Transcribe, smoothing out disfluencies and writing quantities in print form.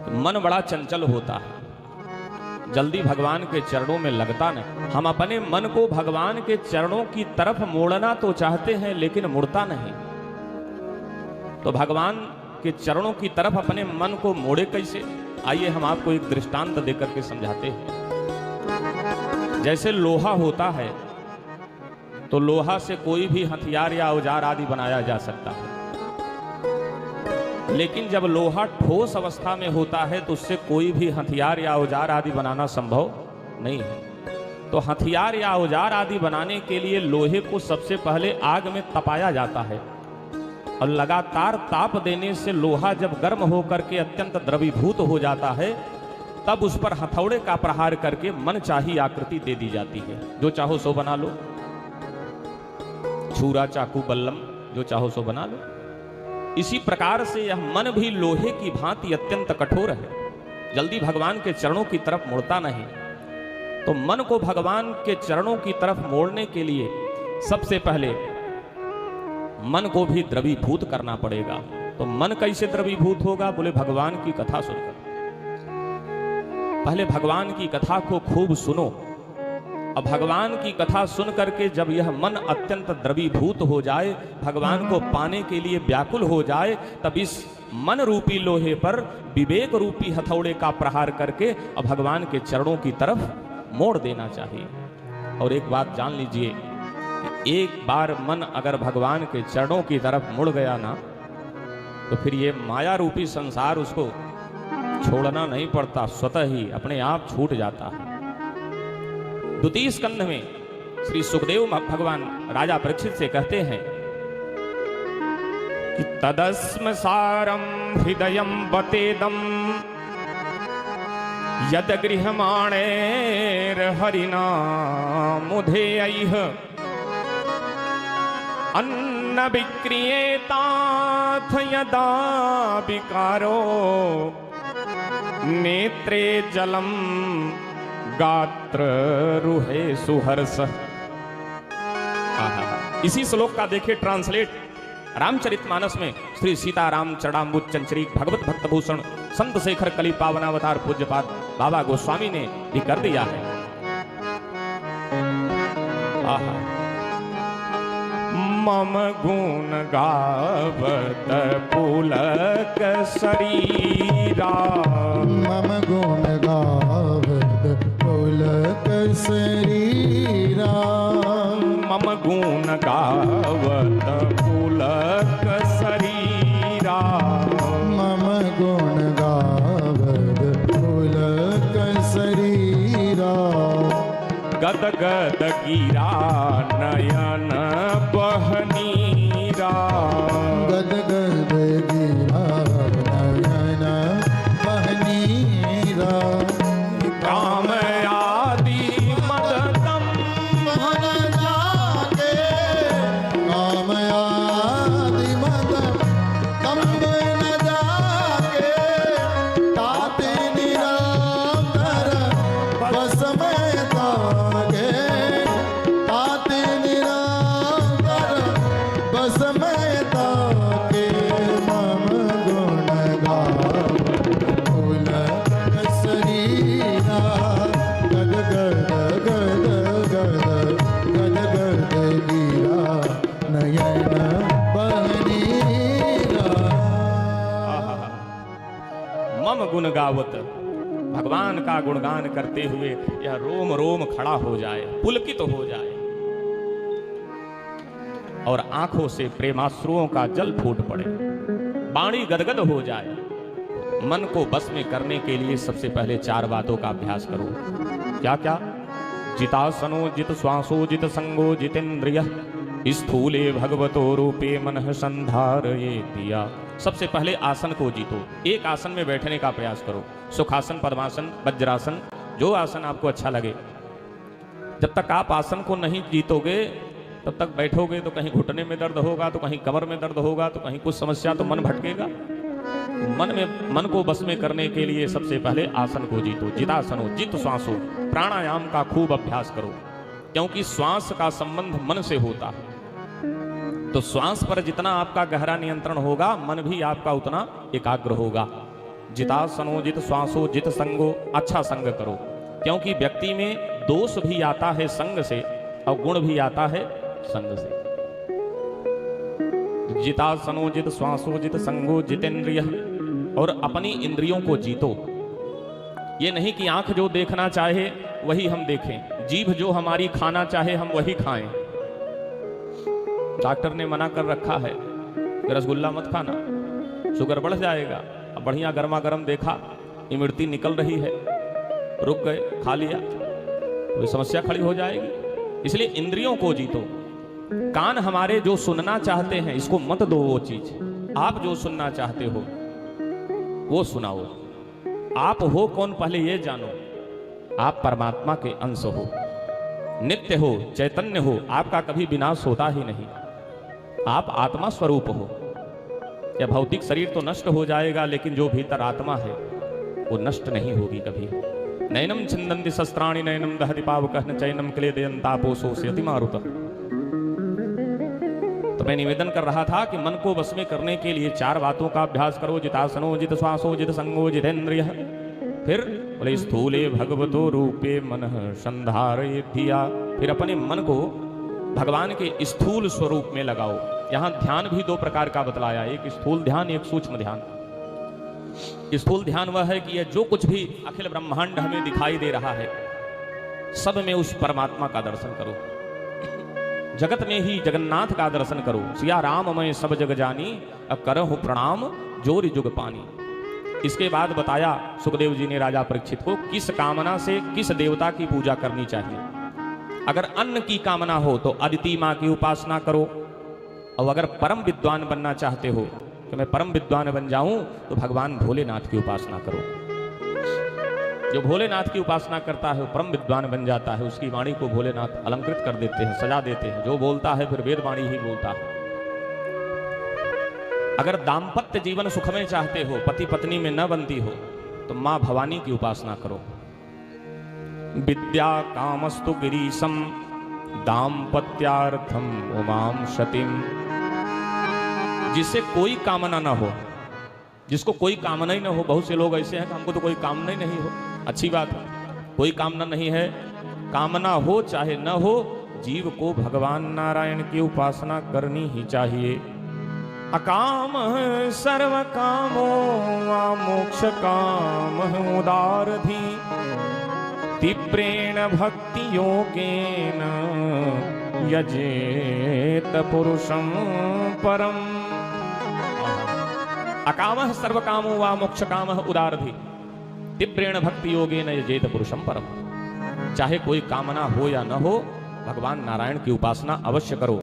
मन बड़ा चंचल होता है, जल्दी भगवान के चरणों में लगता नहीं। हम अपने मन को भगवान के चरणों की तरफ मोड़ना तो चाहते हैं लेकिन मुड़ता नहीं। तो भगवान के चरणों की तरफ अपने मन को मोड़े कैसे? आइए हम आपको एक दृष्टांत देकर के समझाते हैं। जैसे लोहा होता है तो लोहा से कोई भी हथियार या औजार आदि बनाया जा सकता है, लेकिन जब लोहा ठोस अवस्था में होता है तो उससे कोई भी हथियार या औजार आदि बनाना संभव नहीं है। तो हथियार या औजार आदि बनाने के लिए लोहे को सबसे पहले आग में तपाया जाता है और लगातार ताप देने से लोहा जब गर्म होकर के अत्यंत द्रवीभूत हो जाता है तब उस पर हथौड़े का प्रहार करके मनचाही आकृति दे दी जाती है। जो चाहो सो बना लो, छुरा चाकू बल्लम जो चाहो सो बना लो। इसी प्रकार से यह मन भी लोहे की भांति अत्यंत कठोर है, जल्दी भगवान के चरणों की तरफ मुड़ता नहीं। तो मन को भगवान के चरणों की तरफ मोड़ने के लिए सबसे पहले मन को भी द्रवीभूत करना पड़ेगा। तो मन कैसे द्रवीभूत होगा? बोले भगवान की कथा सुनकर। पहले भगवान की कथा को खूब सुनो, और भगवान की कथा सुन करके जब यह मन अत्यंत द्रवीभूत हो जाए, भगवान को पाने के लिए व्याकुल हो जाए, तब इस मन रूपी लोहे पर विवेक रूपी हथौड़े का प्रहार करके और भगवान के चरणों की तरफ मोड़ देना चाहिए। और एक बात जान लीजिए कि एक बार मन अगर भगवान के चरणों की तरफ मुड़ गया ना, तो फिर ये माया रूपी संसार उसको छोड़ना नहीं पड़ता, स्वतः ही अपने आप छूट जाता है। द्वितीय स्कंध में श्री सुखदेव भगवान राजा परीक्षित से कहते हैं कि तदस्म सारम हृदयम बतेदम यद गृहमाणेर हरिना मुधेयैः अन्न विक्रियेताथ यदा विकारो नेत्रे जलम गात्र रुहे सुहर्ष। इसी श्लोक का देखिए ट्रांसलेट रामचरितमानस में श्री सीताराम चरणाम्बुज चंचरीक भगवत भक्त भूषण संत शेखर कली पावनावतार पूज्यपाद बाबा गोस्वामी ने भी कर दिया है। मम गुण गावत पुलक शरीरा, मम गुण गावत पुलक शरीरा, मम गुण गावत पुलक शरीरा, मम गुण गावत पुलक शरीरा, गद गद गिरा नयन बहनीरा, गद गद गिरा नयन बहनीरा, काम आदि मदतम मन जाके, काम आदि मदतम न जाके, ताते निरंतर बस में ताके, ताते निरंतर बस में ताके, मम गुण गावत पुलक शरीरा, गद गद गद गद गद गद गिरा नयन बहनीरा। मम गुण गावत, भगवान का गुणगान करते हुए यह रोम रोम खड़ा हो जाए, पुलकित हो जाए और आंखों से प्रेमाश्रुओं का जल फूट पड़े, वाणी गदगद हो जाए। मन को बस में करने के लिए सबसे पहले 4 बातों का अभ्यास करो। क्या क्या? जितासनो जित श्वासो जित संगो जितेन्द्रियः स्थूले भगवतो रूपे मनः संधारये दिया। सबसे पहले आसन को जीतो। एक आसन में बैठने का प्रयास करो, सुखासन, पद्मासन, वज्रासन, जो आसन आपको अच्छा लगे। जब तक आप आसन को नहीं जीतोगे तब तक बैठोगे तो कहीं घुटने में दर्द होगा, तो कहीं कमर में दर्द होगा, तो कहीं कुछ समस्या, तो मन भटकेगा। मन को बस में करने के लिए सबसे पहले आसन को जीतो। जितासनो जित श्वासो, प्राणायाम का खूब अभ्यास करो, क्योंकि श्वास का संबंध मन से होता है। तो श्वास पर जितना आपका गहरा नियंत्रण होगा, मन भी आपका उतना एकाग्र होगा। जितासनो जित श्वासो जित संगो, अच्छा संग करो, क्योंकि व्यक्ति में दोष भी आता है संग से और गुण भी आता है संग से। जितासनो जित श्वासो जित संगो जितेंद्रिय, और अपनी इंद्रियों को जीतो। ये नहीं कि आंख जो देखना चाहे वही हम देखें, जीभ जो हमारी खाना चाहे हम वही खाएं। डॉक्टर ने मना कर रखा है कि रसगुल्ला मत खाना, शुगर बढ़ जाएगा। अब बढ़िया गर्मा गर्म देखा, इमरती निकल रही है, रुक गए, खा लिया, तो समस्या खड़ी हो जाएगी। इसलिए इंद्रियों को जीतो। कान हमारे जो सुनना चाहते हैं, इसको मत दो वो चीज। आप जो सुनना चाहते हो वो सुनाओ। आप हो कौन पहले ये जानो। आप परमात्मा के अंश हो, नित्य हो, चैतन्य हो, आपका कभी विनाश होता ही नहीं। आप आत्मा स्वरूप हो। यह भौतिक शरीर तो नष्ट हो जाएगा, लेकिन जो भीतर आत्मा है वो नष्ट नहीं होगी कभी। नैनम छिंदन्ति शस्त्राणि नैनम दहति पावकः न चैनम क्लेदयन्तापोषोष्यति मारुतः। तो मैं निवेदन कर रहा था कि मन को वश में करने के लिए 4 बातों का अभ्यास करो। जितासनो जित श्वासो जित संगो जितेंद्रिय। फिर बोले स्थूले भगवतो रूपे मनः संधारयेद्धिया। फिर अपने मन को भगवान के स्थूल स्वरूप में लगाओ। यहां ध्यान भी 2 प्रकार का बतलाया, एक स्थूल ध्यान, एक सूक्ष्म ध्यान। स्थूल ध्यान वह है कि यह जो कुछ भी अखिल ब्रह्मांड हमें दिखाई दे रहा है, सब में उस परमात्मा का दर्शन करो। जगत में ही जगन्नाथ का दर्शन करो। सिया राम मैं सब जग जानी, करहु प्रणाम जोरि जुग पानी। इसके बाद बताया सुखदेव जी ने राजा परीक्षित को किस कामना से किस देवता की पूजा करनी चाहिए। अगर अन्न की कामना हो तो अदिति माँ की उपासना करो, और अगर परम विद्वान बनना चाहते हो कि मैं परम विद्वान बन जाऊं तो भगवान भोलेनाथ की उपासना करो। जो भोलेनाथ की उपासना करता है वो परम विद्वान बन जाता है। उसकी वाणी को भोलेनाथ अलंकृत कर देते हैं, सजा देते हैं। जो बोलता है फिर वेद वाणी ही बोलता है। अगर दाम्पत्य जीवन सुख में चाहते हो, पति पत्नी में न बनती हो, तो मां भवानी की उपासना करो। विद्या कामस्तु गिरीशम दाम्पत्यार्थम उमाम शतिम। जिससे कोई कामना ना हो, जिसको कोई कामना ही ना हो। बहुत से लोग ऐसे हैं कि हमको तो कोई कामना ही नहीं हो। अच्छी बात है, कोई कामना नहीं है। कामना हो चाहे न हो, जीव को भगवान नारायण की उपासना करनी ही चाहिए। अकाम सर्व कामो वा मोक्ष काम उदारधि, तीव्रेण भक्ति योगेन यजेत पुरुषं परम। अकामः सर्वकामो वा मोक्ष कामः उदारधि, तीव्रेण भक्ति योगेन यजेत पुरुषं परम। चाहे कोई कामना हो या न हो, भगवान नारायण की उपासना अवश्य करो।